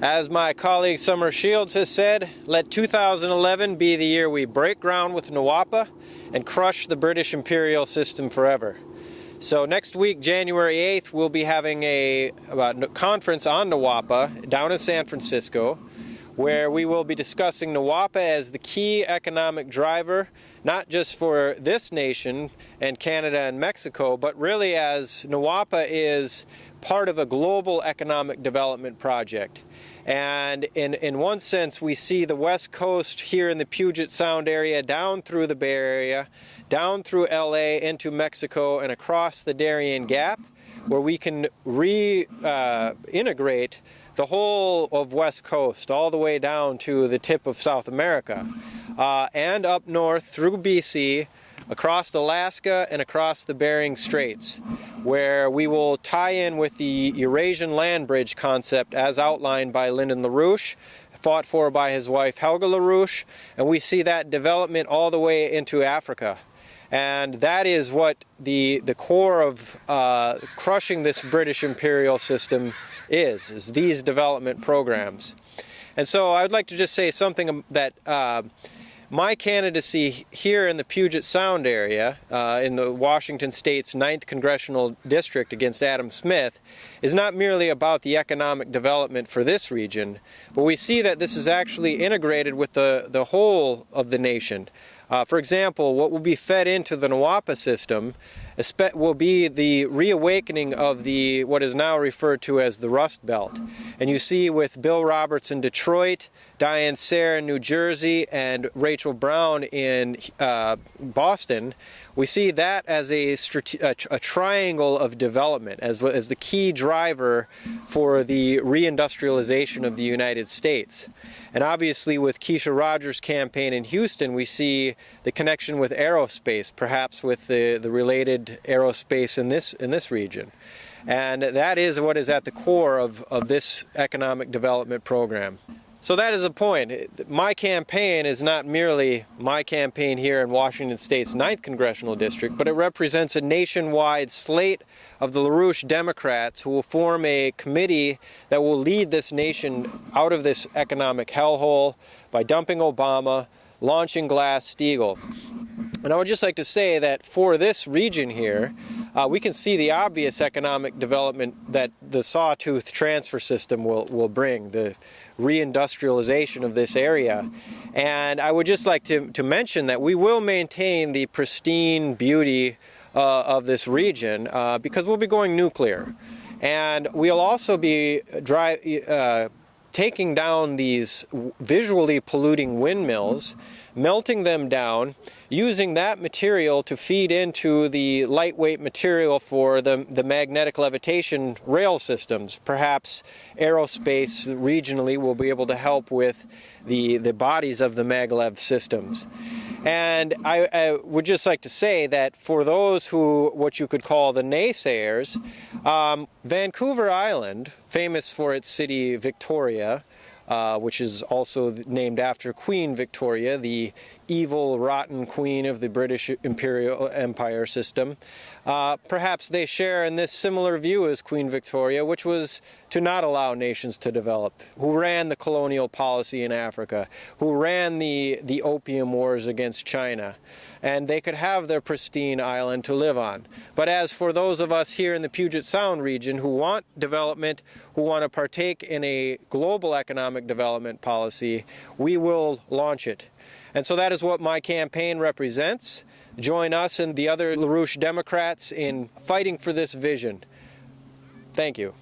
As my colleague Summer Shields has said, let 2011 be the year we break ground with NWAPA and crush the British imperial system forever. So next week, January 8th, we'll be having a conference on NWAPA down in San Francisco, where we will be discussing NWAPA as the key economic driver, not just for this nation and Canada and Mexico, but really as NWAPA is part of a global economic development project. And in one sense, we see the West Coast here in the Puget Sound area, down through the Bay Area, down through LA into Mexico and across the Darien Gap, where we can reintegrate the whole of West Coast all the way down to the tip of South America, and up north through BC, across Alaska and across the Bering Straits, where we will tie in with the Eurasian land bridge concept as outlined by Lyndon LaRouche, fought for by his wife Helga LaRouche, and we see that development all the way into Africa. And that is what the core of crushing this British imperial system is these development programs. And so I would like to just say something that my candidacy here in the Puget Sound area, in the Washington State's 9th Congressional District against Adam Smith, is not merely about the economic development for this region, but we see that this is actually integrated with the whole of the nation. For example, what will be fed into the NWAPA system will be the reawakening of what is now referred to as the Rust Belt. And you see with Bill Roberts in Detroit, Diane Sayre in New Jersey, and Rachel Brown in Boston, we see that as a triangle of development, as the key driver for the reindustrialization of the United States. And obviously with Keisha Rogers' campaign in Houston, we see the connection with aerospace, perhaps with the related aerospace in this region. And that is what is at the core of this economic development program. So that is the point. My campaign is not merely my campaign here in Washington State's 9th Congressional District, but it represents a nationwide slate of the LaRouche Democrats who will form a committee that will lead this nation out of this economic hellhole by dumping Obama, launching Glass-Steagall. And I would just like to say that for this region here, we can see the obvious economic development that the sawtooth transfer system will bring, the reindustrialization of this area. And I would just like to mention that we will maintain the pristine beauty of this region because we'll be going nuclear. And we'll also be taking down these visually polluting windmills, melting them down, using that material to feed into the lightweight material for the magnetic levitation rail systems. Perhaps aerospace regionally will be able to help with the bodies of the maglev systems. And I would just like to say that for those what you could call the naysayers, Vancouver Island, famous for its city Victoria, which is also named after Queen Victoria, the evil, rotten queen of the British imperial empire system. Perhaps they share in this similar view as Queen Victoria, which was to not allow nations to develop, who ran the colonial policy in Africa, who ran the opium wars against China. And they could have their pristine island to live on. But as for those of us here in the Puget Sound region who want development, who want to partake in a global economic development policy, we will launch it. And so that is what my campaign represents. Join us and the other LaRouche Democrats in fighting for this vision. Thank you.